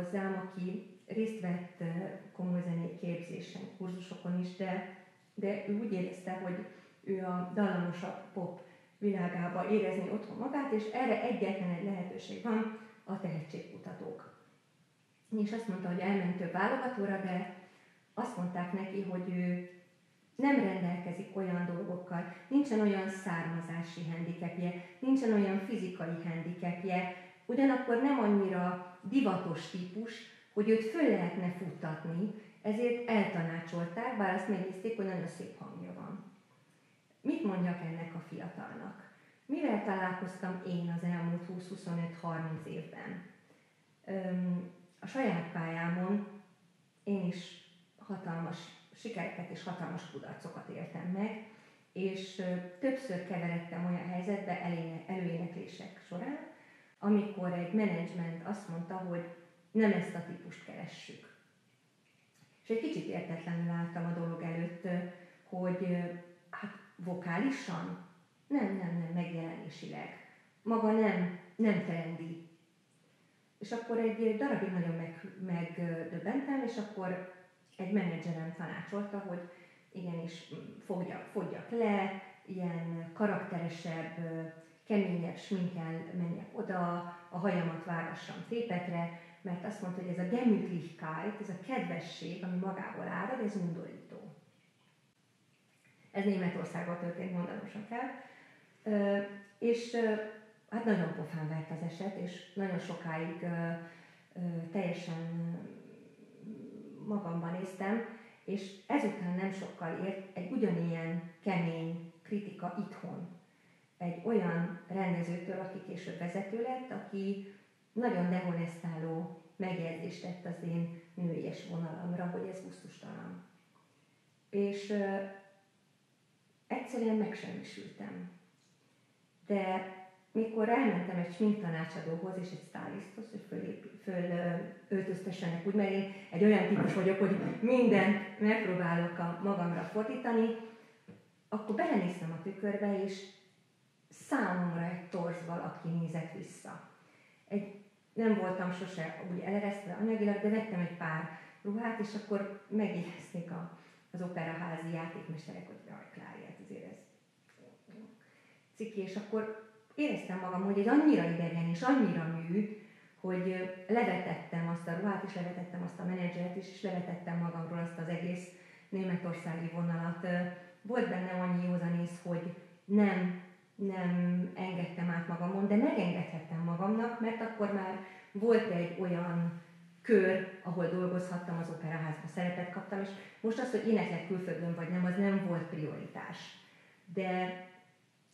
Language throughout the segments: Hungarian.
hozzám, aki részt vett komolyzenei képzésen, kurzusokon is, de ő úgy érezte, hogy ő a dallamosabb pop világába érezni otthon magát, és erre egyetlen egy lehetőség van, a tehetségkutatók. És azt mondta, hogy elment több válogatóra, de azt mondták neki, hogy ő nem rendelkezik olyan dolgokkal, nincsen olyan származási handicapje, nincsen olyan fizikai handicapje, ugyanakkor nem annyira divatos típus, hogy őt föl lehetne futtatni, ezért eltanácsolták, bár azt megnézték, hogy nagyon szép hangja van. Mit mondjak ennek a fiatalnak? Mivel találkoztam én az elmúlt 20-25-30 évben? A saját pályámon én is hatalmas sikereket és hatalmas kudarcokat éltem meg, és többször keveredtem olyan helyzetbe előéneklések során, amikor egy menedzsment azt mondta, hogy nem ezt a típust keressük. És egy kicsit értetlenül álltam a dolog előtt, hogy hát vokálisan? Nem, megjelenésileg. Maga nem trendi. És akkor egy darabig nagyon megdöbbentem, és akkor egy menedzserem tanácsolta, hogy igenis fogjak le, ilyen karakteresebb, keményebb sminkkel menjek oda, a hajamat vágassam tépetre, mert azt mondta, hogy ez a Gemütlichkeit, ez a kedvesség, ami magából árad, ez undorító. Ez Németországban történt, mondanom sem kell. És hát nagyon pofán vert az eset, és nagyon sokáig teljesen magamban néztem, és ezután nem sokkal ért egy ugyanilyen kemény kritika itthon. Egy olyan rendezőtől, aki később vezető lett, aki nagyon dehonestáló megjegyzést tett az én nőies vonalamra, hogy ez gusztustalan. És egyszerűen megsemmisültem. De mikor elmentem egy sminktanácsadóhoz és egy stylisthoz, hogy fölöltöztessenek úgy, mert én egy olyan típus vagyok, hogy mindent megpróbálok magamra fordítani, akkor belenéztem a tükörbe, és számomra egy torz valaki nézett vissza. Nem voltam sose úgy eleresztve anyagilag, de vettem egy pár ruhát, és akkor megjegyezték az operaházi játékmesterek, hogy jaj, Klári, hát azért ez ciki, és akkor éreztem magam, hogy egy annyira idegen és annyira mű, hogy levetettem azt a ruhát, és levetettem azt a menedzsert is, és levetettem magamról azt az egész németországi vonalat. Volt bennem annyi józanész, hogy nem engedtem át magamon, de megengedhettem magamnak, mert akkor már volt egy olyan kör, ahol dolgozhattam, az operaházban szerepet kaptam, és most az, hogy éneklek külföldön vagy nem, az nem volt prioritás. De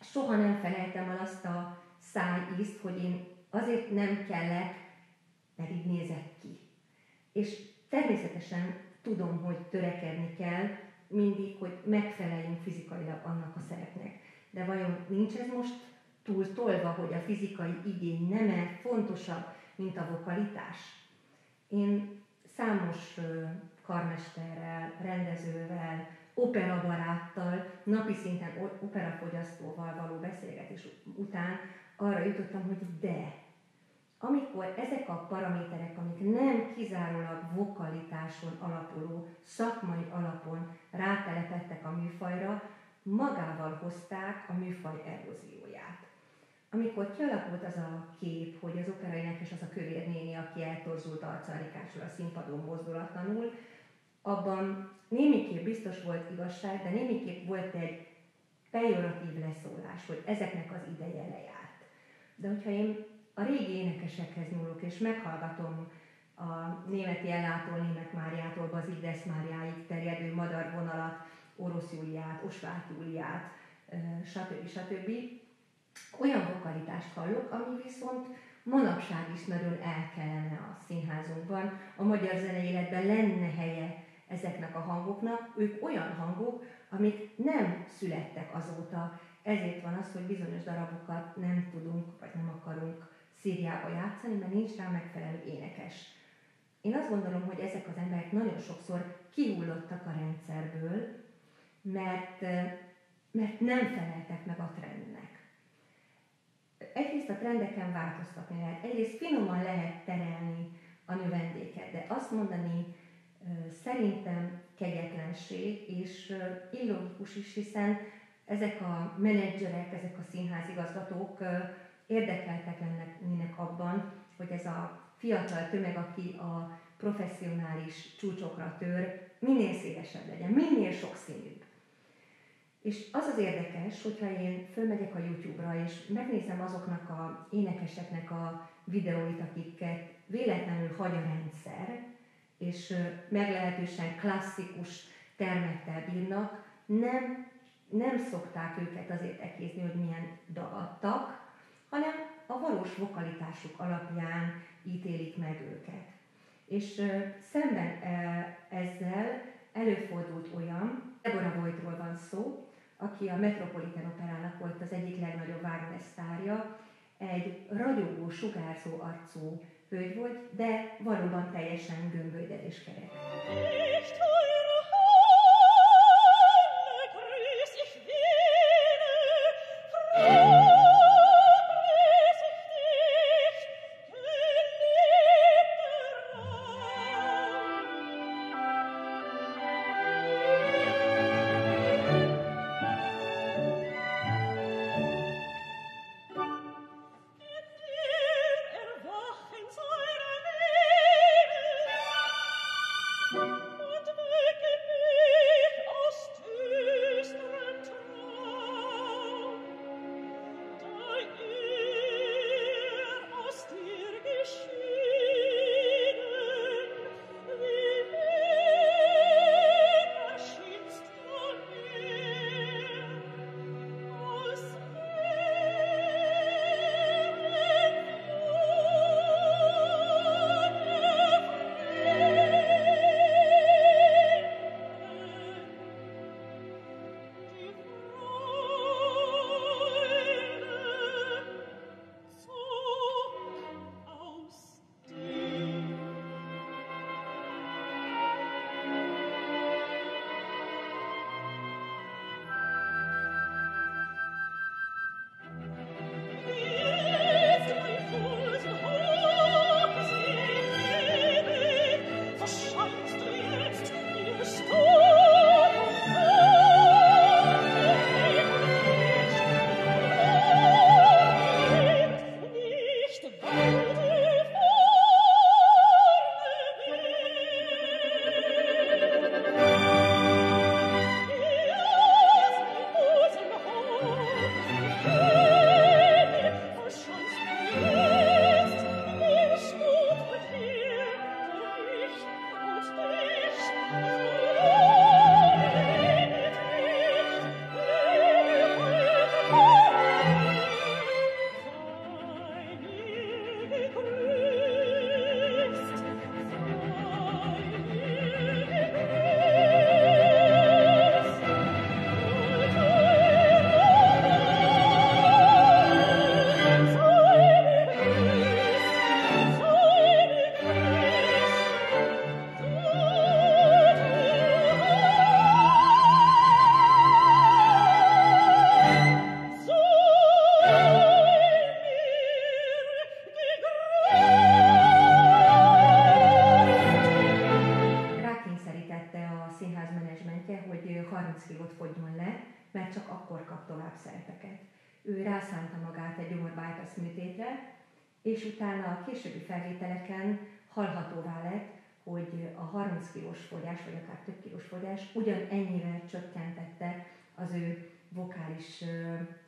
soha nem felejtem el azt a szájízt, hogy én azért nem kellek, mert így nézek ki. És természetesen tudom, hogy törekedni kell mindig, hogy megfeleljünk fizikailag annak a szerepnek. De vajon nincs ez most túl tolva, hogy a fizikai igény neme fontosabb, mint a vokalitás? Én számos karmesterrel, rendezővel, operabaráttal, napi szinten operafogyasztóval való beszélgetés után arra jutottam, hogy de, amikor ezek a paraméterek, amik nem kizárólag vokalitáson alapuló, szakmai alapon rátelepettek a műfajra, magával hozták a műfaj erózióját. Amikor kialakult az a kép, hogy az operaénekes az a kövér néni, aki eltorzult arcálikásul a színpadon mozdulatlanul, abban némiképp biztos volt igazság, de némiképp volt egy pejoratív leszólás, hogy ezeknek az ideje lejárt. De hogyha én a régi énekesekhez nyúlok, és meghallgatom a németi ellától, Németh Máriától Bazildes Máriáig terjedő madárvonalat, Orosz Júliát, Osváth Júliát, stb. Olyan vokalitást hallok, ami viszont manapság is nagyon el kellene a színházunkban. A magyar zeneéletben lenne helye ezeknek a hangoknak. Ők olyan hangok, amik nem születtek azóta. Ezért van az, hogy bizonyos darabokat nem tudunk, vagy nem akarunk Szíriába játszani, mert nincs rá megfelelő énekes. Én azt gondolom, hogy ezek az emberek nagyon sokszor kihullottak a rendszerből, mert nem feleltek meg a trendnek. Egyrészt a trendeken változtatni lehet, egyrészt finoman lehet terelni a növendéket. De azt mondani szerintem kegyetlenség, és illogikus is, hiszen ezek a menedzserek, ezek a színházigazgatók érdekeltek lennének abban, hogy ez a fiatal tömeg, aki a professzionális csúcsokra tör, minél szélesebb legyen, minél sokszínűbb. És az az érdekes, hogyha én fölmegyek a YouTube-ra, és megnézem azoknak a énekeseknek a videóit, akiket véletlenül hagy a rendszer, és meglehetősen klasszikus termettel bírnak, nem szokták őket azért ekézni, hogy milyen dagadtak, hanem a valós vokalitásuk alapján ítélik meg őket. És szemben ezzel előfordult olyan, Deborah Voigtról van szó, aki a Metropolitan Operának volt az egyik legnagyobb Wagner sztárja, egy ragyogó, sugárzó arcú hölgy volt, de valóban teljesen gömbölyded és kerek. Ő rászánta magát egy gyomor-bypass műtétre, és utána a későbbi felvételeken hallhatóvá lett, hogy a 30 kilós fogyás, vagy akár több kilós fogyás ugyanennyivel csökkentette az ő vokális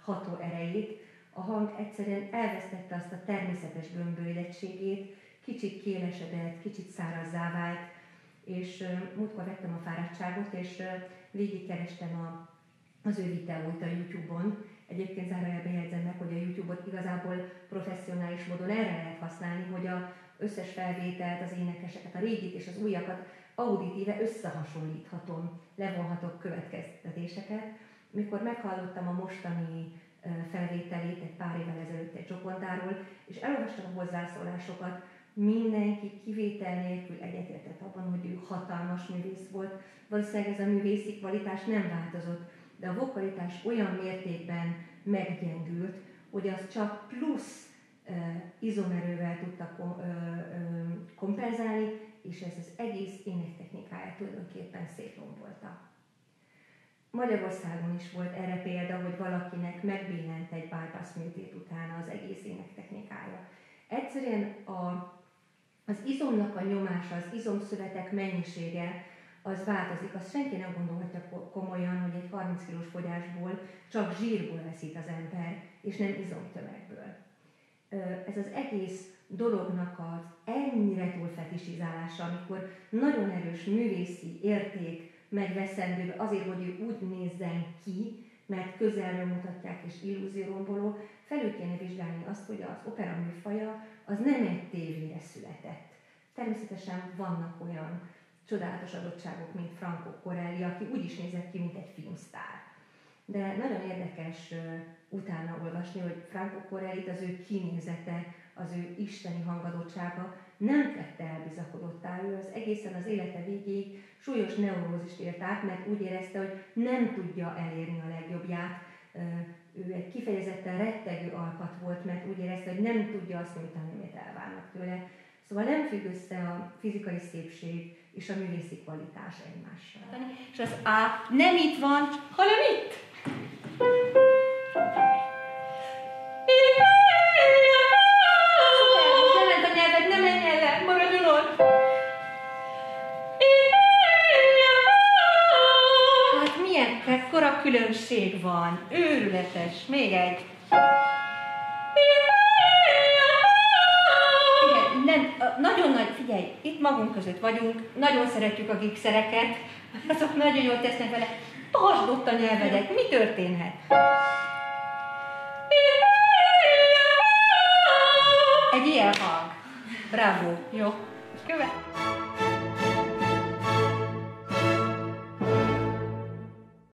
hatóerejét. A hang egyszerűen elvesztette azt a természetes gömbölyedtségét, kicsit kélesedett, kicsit szárazzá vált, és múltkor vettem a fáradtságot, és végigkerestem az ő videóit a YouTube-on. Egyébként zárójelben jegyzem meg, hogy a YouTube-ot igazából professzionális módon erre lehet használni, hogy az összes felvételt, az énekeseket, a régit és az újakat auditíve összehasonlíthatom, levonhatok következtetéseket. Mikor meghallottam a mostani felvételét egy pár évvel ezelőtt egy csokontáról, és elolvastam a hozzászólásokat, mindenki kivétel nélkül egyetértett abban, hogy ő hatalmas művész volt. Valószínűleg ez a művészi kvalitás nem változott, de a vokalitás olyan mértékben meggyengült, hogy az csak plusz izomerővel tudta kompenzálni, és ez az egész énektechnikáját tulajdonképpen szétrombolta. Magyarországon is volt erre példa, hogy valakinek megbénent egy bypass műtét után az egész énektechnikája. Egyszerűen az izomnak a nyomása, az izomszövetek mennyisége az változik. Azt senki nem gondolhatja komolyan, hogy egy 30 kilós fogyásból csak zsírból veszít az ember, és nem izomtömegből. Ez az egész dolognak az ennyire túlfetisizálása, amikor nagyon erős művészi érték megveszendő azért, hogy ő úgy nézzen ki, mert közelről mutatják és illúzióromboló, felül kéne vizsgálni azt, hogy az opera műfaja az nem egy tévére született. Természetesen vannak olyan csodálatos adottságok, mint Franco Corelli, aki úgy is nézett ki, mint egy filmsztár. De nagyon érdekes utána olvasni, hogy Franco Corellit az ő kinézete, az ő isteni hangadottsága nem tette elbizakodottá. Ő az egészen az élete végéig súlyos neurózist élt át, mert úgy érezte, hogy nem tudja elérni a legjobbját. Ő egy kifejezetten rettegő alkat volt, mert úgy érezte, hogy nem tudja azt nyújtani, amit elvárnak tőle. Szóval nem függ össze a fizikai szépség és a művészi kvalitás egymással. És az A nem itt van, hanem itt. Nem ment a nyelved, nem menj el, maradjon ott! Hát milyen mekkora különbség van. Őrületes. Még egy. Nagyon nagy, figyelj, itt magunk között vagyunk, nagyon szeretjük a gigszereket, azok nagyon jól tesznek vele. Tartsd ott a nyelvedet, mi történhet? Egy ilyen hang. Bravo. Jó. Követ.